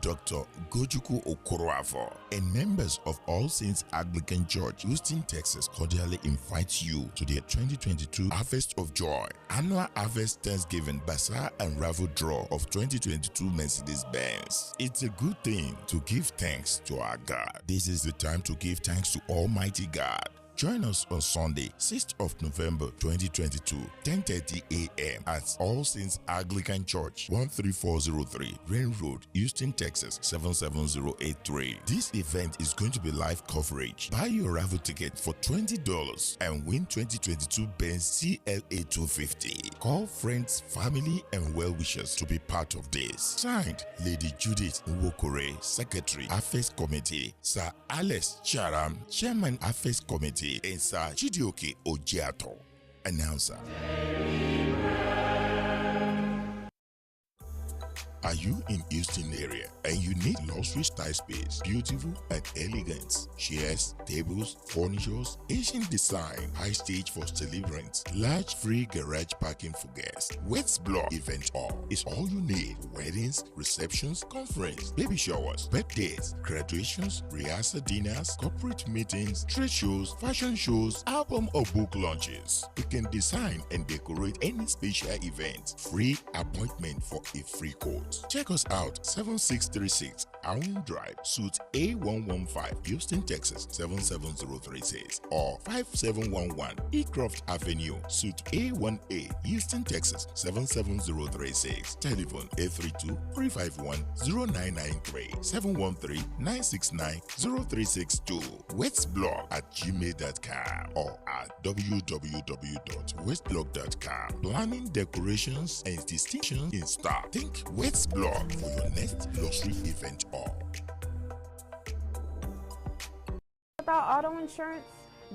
Dr. Gojuku Okoroafo and members of All Saints Anglican Church, Houston, Texas, cordially invite you to their 2022 Harvest of Joy annual Harvest Thanksgiving Bazaar and Raffle Draw of 2022 Mercedes-Benz. It's a good thing to give thanks to our God. This is the time to give thanks to Almighty God. Join us on Sunday, 6th of November 2022, 10:30 a.m. at All Saints Anglican Church, 13403 Rain Road, Houston, Texas 77083. This event is going to be live coverage. Buy your raffle ticket for $20 and win 2022 Benz CLA 250. Call friends, family, and well-wishers to be part of this. Signed, Lady Judith Nwokore, Secretary, Affairs Committee, Sir Alex Charam, Chairman, Affairs Committee, and Sir Chidioke Ojiato, announcer. Are you in Houston area and you need luxury style space, beautiful and elegant chairs, tables, furnitures, Asian design, high stage for celebrants, large free garage parking for guests, Wets Block Event Hall is all you need. Weddings, receptions, conference, baby showers, birthdays, graduations, rehearsal dinners, corporate meetings, trade shows, fashion shows, album or book launches. You can design and decorate any special event. Free appointment for a free quote. Check us out, 7636 Awin Drive, Suite A115, Houston, Texas 77036 or 5711 Ecroft Avenue, Suite A1A, Houston, Texas 77036. Telephone 832-351-0993 713-969-0362. westblog@gmail.com or at www.westblog.com. Planning, decorations, and distinction in stock. Think Westblog for your next luxury event hall. About auto insurance,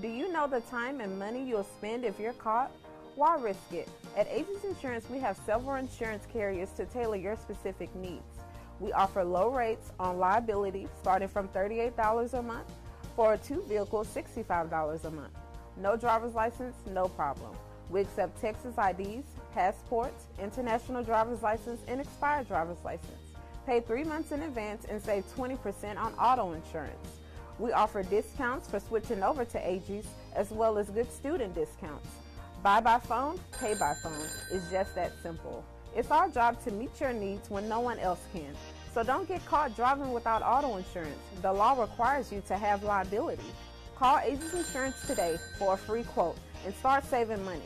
do you know the time and money you'll spend if you're caught? Why risk it? At Aegis Insurance, we have several insurance carriers to tailor your specific needs. We offer low rates on liability starting from $38 a month. For a 2 vehicle, $65 a month. No driver's license, no problem. We accept Texas IDs, passports, international driver's license, and expired driver's license. Pay 3 months in advance and save 20% on auto insurance. We offer discounts for switching over to Aegis, as well as good student discounts. Buy by phone, pay by phone. It's just that simple. It's our job to meet your needs when no one else can. So don't get caught driving without auto insurance. The law requires you to have liability. Call Aegis Insurance today for a free quote and start saving money.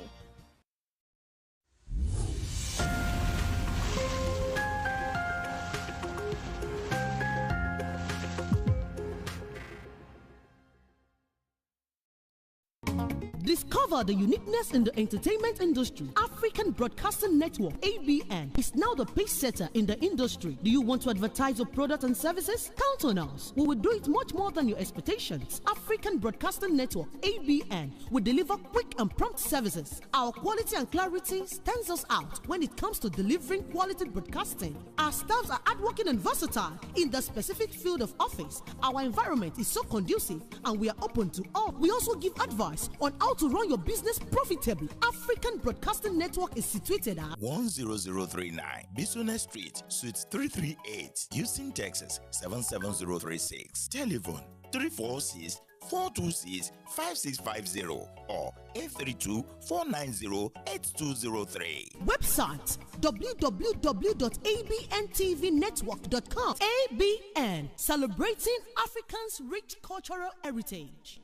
Discover the uniqueness in the entertainment industry. African Broadcasting Network, ABN, is now the pace setter in the industry. Do you want to advertise your product and services? Count on us. We will do it much more than your expectations. African Broadcasting Network, ABN, will deliver quick and prompt services. Our quality and clarity stands us out when it comes to delivering quality broadcasting. Our staffs are hardworking and versatile in the specific field of office. Our environment is so conducive and we are open to all. We also give advice on how to run your business profitably. African Broadcasting Network is situated at 10039 Business Street, Suite 338, Houston, Texas 77036. Telephone 346 426-5650 or 832-490-8203. Website www.abntvnetwork.com. ABN, celebrating Africans' rich cultural heritage.